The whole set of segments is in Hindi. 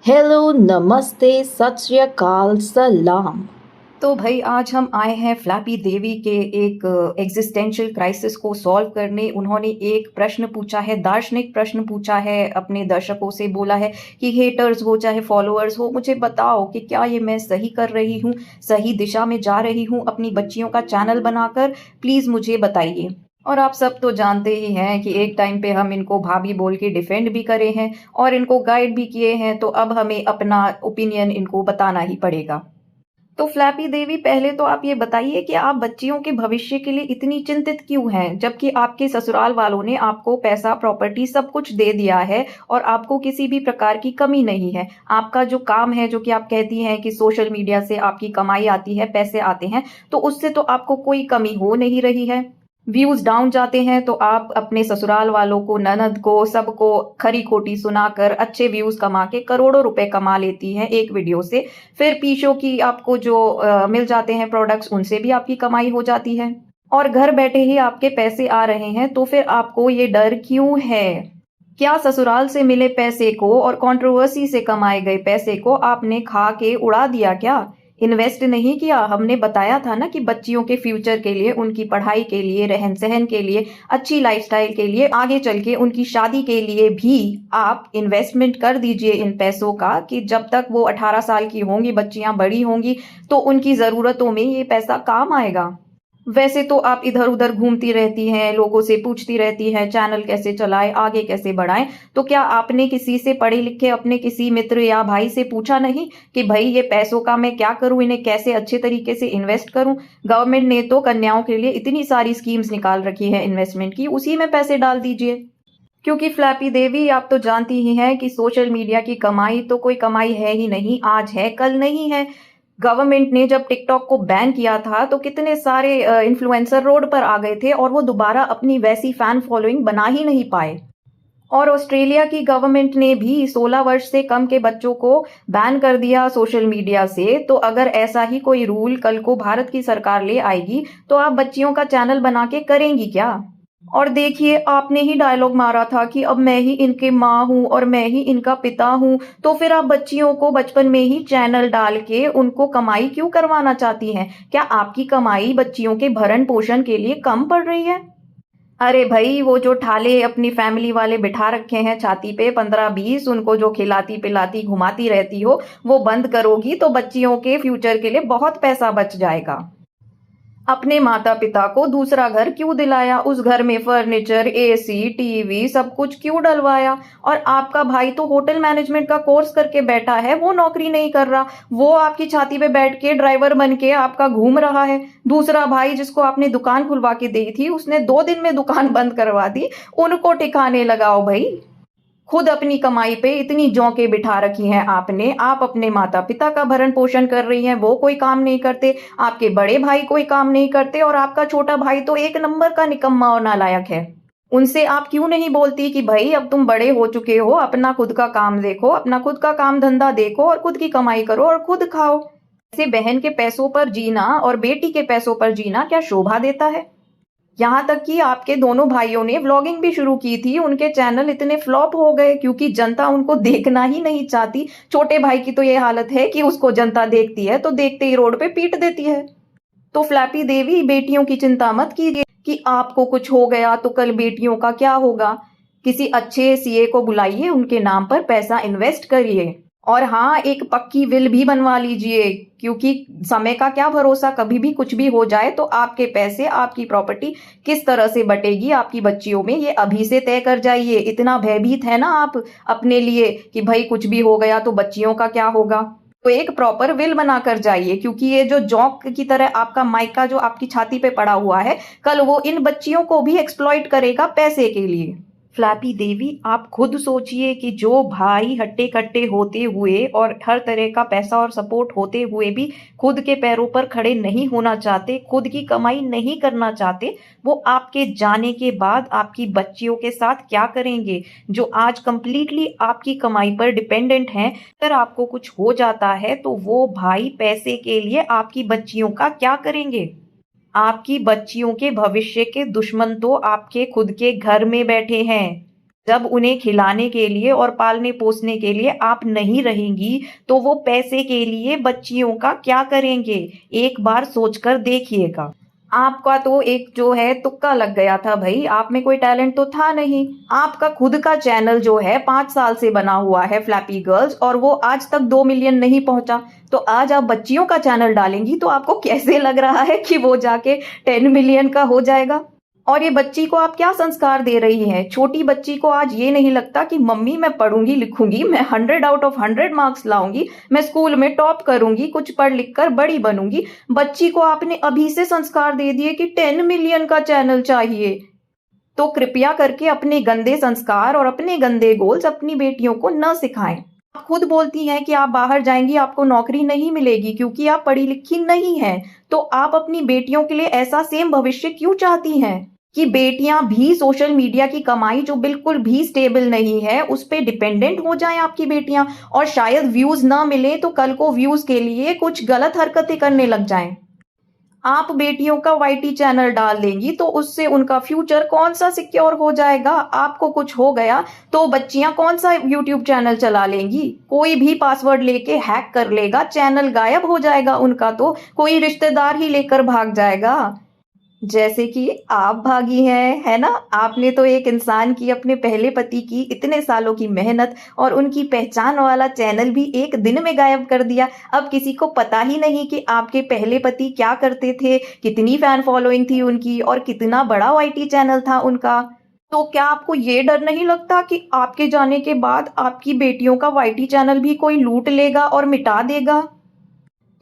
हेलो, नमस्ते, सत श्री अकाल, सलाम। तो भाई आज हम आए हैं फ्लैपी देवी के एक एग्जिस्टेंशियल क्राइसिस को सॉल्व करने। उन्होंने एक प्रश्न पूछा है, दार्शनिक प्रश्न पूछा है, अपने दर्शकों से बोला है कि हेटर्स हो चाहे फॉलोअर्स हो, मुझे बताओ कि क्या ये मैं सही कर रही हूँ, सही दिशा में जा रही हूँ अपनी बच्चियों का चैनल बनाकर, प्लीज़ मुझे बताइए। और आप सब तो जानते ही हैं कि एक टाइम पे हम इनको भाभी बोल के डिफेंड भी करे हैं और इनको गाइड भी किए हैं, तो अब हमें अपना ओपिनियन इनको बताना ही पड़ेगा। तो फ्लैपी देवी, पहले तो आप ये बताइए कि आप बच्चियों के भविष्य के लिए इतनी चिंतित क्यों हैं, जबकि आपके ससुराल वालों ने आपको पैसा, प्रॉपर्टी सब कुछ दे दिया है और आपको किसी भी प्रकार की कमी नहीं है। आपका जो काम है, जो कि आप कहती हैं कि सोशल मीडिया से आपकी कमाई आती है, पैसे आते हैं, तो उससे तो आपको कोई कमी हो नहीं रही है। व्यूज डाउन जाते हैं तो आप अपने ससुराल वालों को, ननद को, सबको खरी खोटी सुनाकर अच्छे व्यूज कमा के करोड़ों रुपए कमा लेती हैं एक वीडियो से। फिर पीशो की आपको जो मिल जाते हैं प्रोडक्ट्स, उनसे भी आपकी कमाई हो जाती है और घर बैठे ही आपके पैसे आ रहे हैं। तो फिर आपको ये डर क्यों है? क्या ससुराल से मिले पैसे को और कंट्रोवर्सी से कमाए गए पैसे को आपने खा के उड़ा दिया क्या? इन्वेस्ट नहीं किया? हमने बताया था ना कि बच्चियों के फ्यूचर के लिए, उनकी पढ़ाई के लिए, रहन सहन के लिए, अच्छी लाइफस्टाइल के लिए, आगे चल के उनकी शादी के लिए भी आप इन्वेस्टमेंट कर दीजिए इन पैसों का, कि जब तक वो 18 साल की होंगी, बच्चियां बड़ी होंगी, तो उनकी जरूरतों में ये पैसा काम आएगा। वैसे तो आप इधर उधर घूमती रहती हैं, लोगों से पूछती रहती हैं चैनल कैसे चलाएं, आगे कैसे बढ़ाएं। तो क्या आपने किसी से, पढ़े लिखे अपने किसी मित्र या भाई से पूछा नहीं कि भाई ये पैसों का मैं क्या करूं, इन्हें कैसे अच्छे तरीके से इन्वेस्ट करूं? गवर्नमेंट ने तो कन्याओं के लिए इतनी सारी स्कीम्स निकाल रखी है इन्वेस्टमेंट की, उसी में पैसे डाल दीजिए। क्योंकि फ्लैपी देवी, आप तो जानती ही हैं कि सोशल मीडिया की कमाई तो कोई कमाई है ही नहीं, आज है कल नहीं है। गवर्नमेंट ने जब टिकटॉक को बैन किया था तो कितने सारे इन्फ्लुएंसर रोड पर आ गए थे और वो दोबारा अपनी वैसी फैन फॉलोइंग बना ही नहीं पाए। और ऑस्ट्रेलिया की गवर्नमेंट ने भी 16 वर्ष से कम के बच्चों को बैन कर दिया सोशल मीडिया से। तो अगर ऐसा ही कोई रूल कल को भारत की सरकार ले आएगी तो आप बच्चियों का चैनल बना के करेंगी क्या? और देखिए, आपने ही डायलॉग मारा था कि अब मैं ही इनके माँ हूँ और मैं ही इनका पिता हूँ, तो फिर आप बच्चियों को बचपन में ही चैनल डाल के उनको कमाई क्यों करवाना चाहती हैं? क्या आपकी कमाई बच्चियों के भरण पोषण के लिए कम पड़ रही है? अरे भाई, वो जो ठाले अपनी फैमिली वाले बिठा रखे हैं छाती पे 15-20, उनको जो खिलाती पिलाती घुमाती रहती हो, वो बंद करोगी तो बच्चियों के फ्यूचर के लिए बहुत पैसा बच जाएगा। अपने माता पिता को दूसरा घर क्यों दिलाया? उस घर में फर्नीचर, एसी, टीवी सब कुछ क्यों डलवाया? और आपका भाई तो होटल मैनेजमेंट का कोर्स करके बैठा है, वो नौकरी नहीं कर रहा, वो आपकी छाती पे बैठ के ड्राइवर बन के आपका घूम रहा है। दूसरा भाई जिसको आपने दुकान खुलवा के दी थी, उसने 2 दिन में दुकान बंद करवा दी, उनको ठिकाने लगाओ भाई। खुद अपनी कमाई पे इतनी जौकें बिठा रखी हैं आपने। आप अपने माता पिता का भरण पोषण कर रही हैं, वो कोई काम नहीं करते, आपके बड़े भाई कोई काम नहीं करते और आपका छोटा भाई तो एक नंबर का निकम्मा और नालायक है। उनसे आप क्यों नहीं बोलती कि भाई अब तुम बड़े हो चुके हो, अपना खुद का काम देखो, अपना खुद का काम धंधा देखो और खुद की कमाई करो और खुद खाओ। ऐसे बहन के पैसों पर जीना और बेटी के पैसों पर जीना क्या शोभा देता है? यहाँ तक कि आपके दोनों भाइयों ने व्लॉगिंग भी शुरू की थी, उनके चैनल इतने फ्लॉप हो गए क्योंकि जनता उनको देखना ही नहीं चाहती। छोटे भाई की तो ये हालत है कि उसको जनता देखती है तो देखते ही रोड पे पीट देती है। तो फ्लैपी देवी, बेटियों की चिंता मत कीजिए कि आपको कुछ हो गया तो कल बेटियों का क्या होगा। किसी अच्छे सीए को बुलाइए, उनके नाम पर पैसा इन्वेस्ट करिए और हाँ, एक पक्की विल भी बनवा लीजिए, क्योंकि समय का क्या भरोसा, कभी भी कुछ भी हो जाए तो आपके पैसे, आपकी प्रॉपर्टी किस तरह से बटेगी आपकी बच्चियों में, ये अभी से तय कर जाइए। इतना भयभीत है ना आप अपने लिए कि भाई कुछ भी हो गया तो बच्चियों का क्या होगा, तो एक प्रॉपर विल बना कर जाइए, क्योंकि ये जो जौक की तरह आपका मायका जो आपकी छाती पे पड़ा हुआ है, कल वो इन बच्चियों को भी एक्सप्लॉइट करेगा पैसे के लिए। फ्लैपी देवी, आप खुद सोचिए कि जो भाई हट्टे कट्टे होते हुए और हर तरह का पैसा और सपोर्ट होते हुए भी खुद के पैरों पर खड़े नहीं होना चाहते, खुद की कमाई नहीं करना चाहते, वो आपके जाने के बाद आपकी बच्चियों के साथ क्या करेंगे, जो आज कंप्लीटली आपकी कमाई पर डिपेंडेंट हैं? अगर आपको कुछ हो जाता है तो वो भाई पैसे के लिए आपकी बच्चियों का क्या करेंगे? आपकी बच्चियों के भविष्य के दुश्मन तो आपके खुद के घर में बैठे हैं। जब उन्हें खिलाने के लिए और पालने पोसने के लिए आप नहीं रहेंगी, तो वो पैसे के लिए बच्चियों का क्या करेंगे? एक बार सोचकर देखिएगा। आपका तो एक जो है तुक्का लग गया था भई, आप में कोई टैलेंट तो था नहीं। आपका खुद का चैनल जो है 5 साल से बना हुआ है फ्लैपी गर्ल्स, और वो आज तक 2 मिलियन नहीं पहुंचा। तो आज आप बच्चियों का चैनल डालेंगी तो आपको कैसे लग रहा है कि वो जाके 10 मिलियन का हो जाएगा? और ये बच्ची को आप क्या संस्कार दे रही हैं? छोटी बच्ची को आज ये नहीं लगता कि मम्मी मैं पढ़ूंगी लिखूंगी, मैं 100 आउट ऑफ 100 मार्क्स लाऊंगी, मैं स्कूल में टॉप करूंगी, कुछ पढ़ लिख कर बड़ी बनूंगी। बच्ची को आपने अभी से संस्कार दे दिए कि 10 मिलियन का चैनल चाहिए। तो कृपया करके अपने गंदे संस्कार और अपने गंदे गोल्स अपनी बेटियों को न सिखाएं। आप खुद बोलती हैं कि आप बाहर जाएंगी, आपको नौकरी नहीं मिलेगी क्योंकि आप पढ़ी लिखी नहीं हैं। तो आप अपनी बेटियों के लिए ऐसा सेम भविष्य क्यों चाहती हैं कि बेटियां भी सोशल मीडिया की कमाई जो बिल्कुल भी स्टेबल नहीं है उस पे डिपेंडेंट हो जाएं आपकी बेटियां, और शायद व्यूज ना मिले तो कल को व्यूज के लिए कुछ गलत हरकतें करने लग जाएं। आप बेटियों का वाईटी चैनल डाल देंगी तो उससे उनका फ्यूचर कौन सा सिक्योर हो जाएगा? आपको कुछ हो गया तो बच्चियां कौन सा यूट्यूब चैनल चला लेंगी? कोई भी पासवर्ड लेके हैक कर लेगा, चैनल गायब हो जाएगा उनका, तो कोई रिश्तेदार ही लेकर भाग जाएगा, जैसे कि आप भागी हैं, है ना? आपने तो एक इंसान की, अपने पहले पति की इतने सालों की मेहनत और उनकी पहचान वाला चैनल भी एक दिन में गायब कर दिया। अब किसी को पता ही नहीं कि आपके पहले पति क्या करते थे, कितनी फैन फॉलोइंग थी उनकी और कितना बड़ा वाईटी चैनल था उनका। तो क्या आपको ये डर नहीं लगता कि आपके जाने के बाद आपकी बेटियों का वाईटी चैनल भी कोई लूट लेगा और मिटा देगा?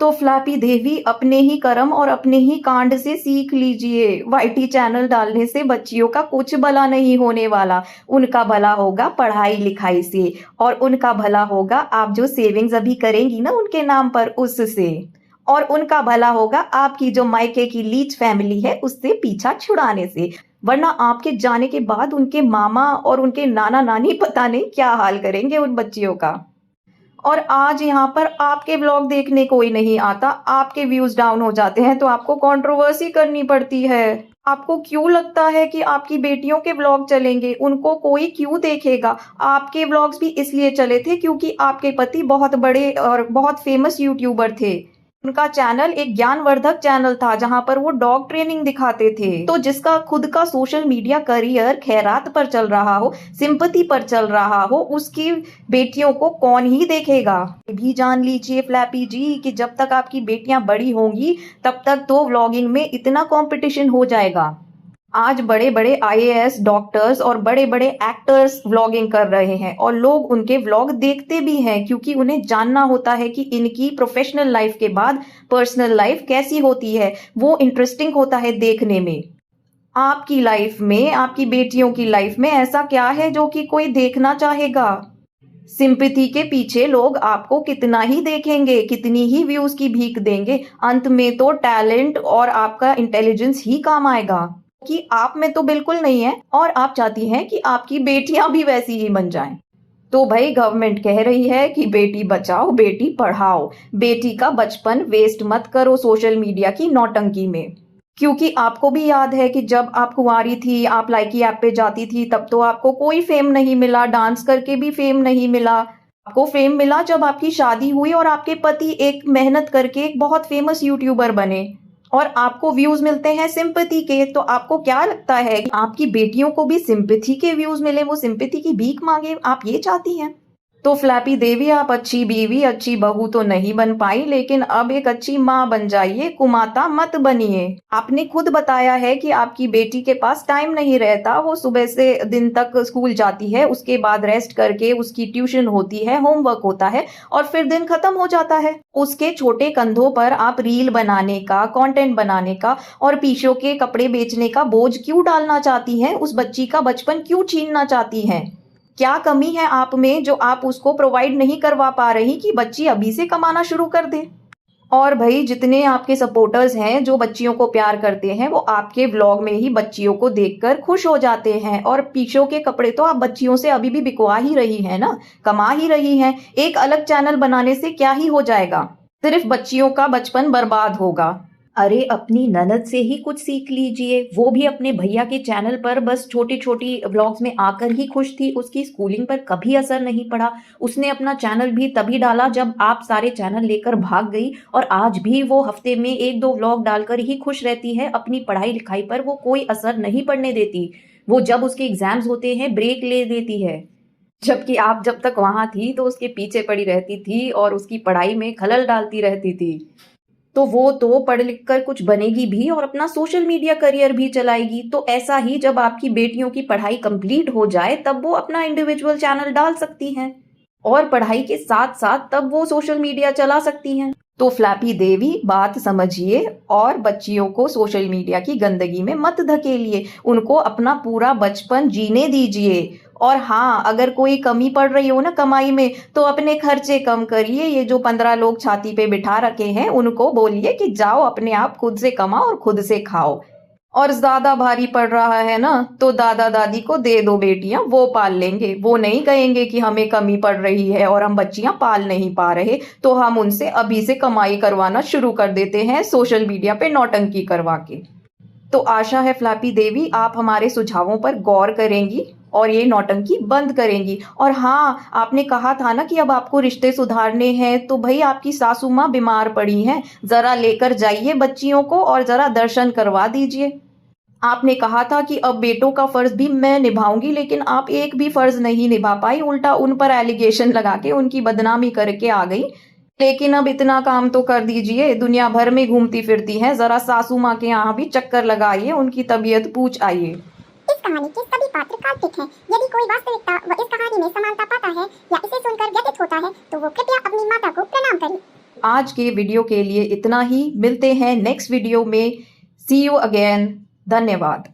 तो फ्लैपी देवी, अपने ही कर्म और अपने ही कांड से सीख लीजिए। वाईटी चैनल डालने से बच्चियों का कुछ भला नहीं होने वाला। उनका भला होगा पढ़ाई लिखाई से, और उनका भला होगा आप जो सेविंग्स अभी करेंगी ना उनके नाम पर, उससे, और उनका भला होगा आपकी जो मायके की लीच फैमिली है उससे पीछा छुड़ाने से। वरना आपके जाने के बाद उनके मामा और उनके नाना नानी पता नहीं क्या हाल करेंगे उन बच्चियों का। और आज यहाँ पर आपके व्लॉग देखने कोई नहीं आता, आपके व्यूज डाउन हो जाते हैं तो आपको कंट्रोवर्सी करनी पड़ती है। आपको क्यों लगता है कि आपकी बेटियों के व्लॉग चलेंगे? उनको कोई क्यों देखेगा? आपके व्लॉग्स भी इसलिए चले थे क्योंकि आपके पति बहुत बड़े और बहुत फेमस यूट्यूबर थे। उनका चैनल एक ज्ञानवर्धक चैनल था जहां पर वो डॉग ट्रेनिंग दिखाते थे। तो जिसका खुद का सोशल मीडिया करियर खैरात पर चल रहा हो, सिंपैथी पर चल रहा हो, उसकी बेटियों को कौन ही देखेगा? ये भी जान लीजिए फ्लैपी जी कि जब तक आपकी बेटियां बड़ी होंगी तब तक तो व्लॉगिंग में इतना कंपटीशन हो जाएगा। आज बड़े बड़े आईएएस डॉक्टर्स और बड़े बड़े एक्टर्स व्लॉगिंग कर रहे हैं और लोग उनके व्लॉग देखते भी हैं क्योंकि उन्हें जानना होता है कि इनकी प्रोफेशनल लाइफ के बाद पर्सनल लाइफ कैसी होती है। वो इंटरेस्टिंग होता है देखने में। आपकी लाइफ में, आपकी बेटियों की लाइफ में ऐसा क्या है जो कि कोई देखना चाहेगा? सिंपैथी के पीछे लोग आपको कितना ही देखेंगे, कितनी ही व्यूज की भीख देंगे, अंत में तो टैलेंट और आपका इंटेलिजेंस ही काम आएगा कि आप में तो बिल्कुल नहीं है, और आप चाहती हैं कि आपकी बेटियां भी वैसी ही बन जाएं। तो भाई गवर्नमेंट कह रही है कि बेटी बचाओ बेटी पढ़ाओ, बेटी का बचपन वेस्ट मत करो सोशल मीडिया की नौटंकी में। क्योंकि आपको भी याद है कि जब आप कुंवारी थी, आप लाइकी ऐप पे जाती थी, तब तो आपको कोई फेम नहीं मिला, डांस करके भी फेम नहीं मिला। आपको फेम मिला जब आपकी शादी हुई और आपके पति एक मेहनत करके एक बहुत फेमस यूट्यूबर बने, और आपको व्यूज मिलते हैं सिंपैथी के। तो आपको क्या लगता है कि आपकी बेटियों को भी सिंपैथी के व्यूज मिले, वो सिंपैथी की भीख मांगे? आप ये चाहती हैं? तो फ्लैपी देवी, आप अच्छी बीवी, अच्छी बहू तो नहीं बन पाई, लेकिन अब एक अच्छी माँ बन जाइए, कुमाता मत बनिए। आपने खुद बताया है कि आपकी बेटी के पास टाइम नहीं रहता, वो सुबह से दिन तक स्कूल जाती है, उसके बाद रेस्ट करके उसकी ट्यूशन होती है, होमवर्क होता है, और फिर दिन खत्म हो जाता है। उसके छोटे कंधों पर आप रील बनाने का, कंटेंट बनाने का और पीशों के कपड़े बेचने का बोझ क्यों डालना चाहती हैं? उस बच्ची का बचपन क्यों छीनना चाहती हैं? क्या कमी है आप में जो आप उसको प्रोवाइड नहीं करवा पा रही कि बच्ची अभी से कमाना शुरू कर दे? और भाई जितने आपके सपोर्टर्स हैं जो बच्चियों को प्यार करते हैं, वो आपके व्लॉग में ही बच्चियों को देखकर खुश हो जाते हैं। और पीछों के कपड़े तो आप बच्चियों से अभी भी बिकवा ही रही हैं ना, कमा ही रही हैं। एक अलग चैनल बनाने से क्या ही हो जाएगा? सिर्फ बच्चियों का बचपन बर्बाद होगा। अरे अपनी ननद से ही कुछ सीख लीजिए। वो भी अपने भैया के चैनल पर बस छोटी-छोटी व्लॉग्स में आकर ही खुश थी। उसकी स्कूलिंग पर कभी असर नहीं पड़ा। उसने अपना चैनल भी तभी डाला जब आप सारे चैनल लेकर भाग गई और आज भी वो हफ्ते में 1-2 व्लॉग डालकर ही खुश रहती है। अपनी पढ़ाई-लिखाई पर वो कोई असर नहीं पड़ने देती। वो जब उसके एग्ज़ाम्स होते हैं ब्रेक ले लेती है। जबकि आप जब तक वहाँ थी तो उसके पीछे पड़ी रहती थी और उसकी पढ़ाई में खलल डालती रहती थी। तो वो तो पढ़ लिख कर कुछ बनेगी भी और अपना सोशल मीडिया करियर भी चलाएगी। तो ऐसा ही जब आपकी बेटियों की पढ़ाई कंप्लीट हो जाए तब वो अपना इंडिविजुअल चैनल डाल सकती हैं और पढ़ाई के साथ-साथ तब वो सोशल मीडिया चला सकती हैं। तो फ्लैपी देवी बात समझिए और बच्चियों को सोशल मीडिया की गंदगी में मत धकेलिए। उनको अपना पूरा बचपन जीने दीजिए। और हाँ, अगर कोई कमी पड़ रही हो ना कमाई में तो अपने खर्चे कम करिए। ये जो 15 लोग छाती पे बिठा रखे हैं उनको बोलिए कि जाओ अपने आप खुद से कमाओ और खुद से खाओ। और ज़्यादा भारी पड़ रहा है ना तो दादा-दादी को दे दो बेटियाँ, वो पाल लेंगे। वो नहीं कहेंगे कि हमें कमी पड़ रही है और हम बच्चियाँ पाल नहीं पा रहे, तो हम उनसे अभी से कमाई करवाना शुरू कर देते हैं सोशल मीडिया पे नौटंकी करवा के। तो आशा है फ्लैपी देवी आप हमारे सुझावों पर गौर करेंगी और ये नौटंकी बंद करेंगी। और हाँ, आपने कहा था ना कि अब आपको रिश्ते सुधारने हैं, तो भई आपकी सासू माँ बीमार पड़ी हैं, ज़रा लेकर जाइए बच्चियों को और ज़रा दर्शन करवा दीजिए। आपने कहा था कि अब बेटों का फ़र्ज़ भी मैं निभाऊँगी, लेकिन आप एक भी फ़र्ज़ नहीं निभा पाई, उल्टा उन पर एलिगेशन लगा के उनकी बदनामी करके आ गई। लेकिन अब इतना काम तो कर दीजिए, दुनिया भर में घूमती-फिरती हैं, ज़रा सासू माँ के यहाँ भी चक्कर लगाइए, उनकी तबीयत पूछ आइए। इस कहानी के सभी पात्र काल्पनिक हैं। यदि कोई वास्तविकता व इस कहानी में समानता पाता है या इसे सुनकर व्यथित होता है तो वो कृपया अपनी माता को प्रणाम करें। आज के वीडियो के लिए इतना ही, मिलते हैं नेक्स्ट वीडियो में। सी यू अगेन। धन्यवाद।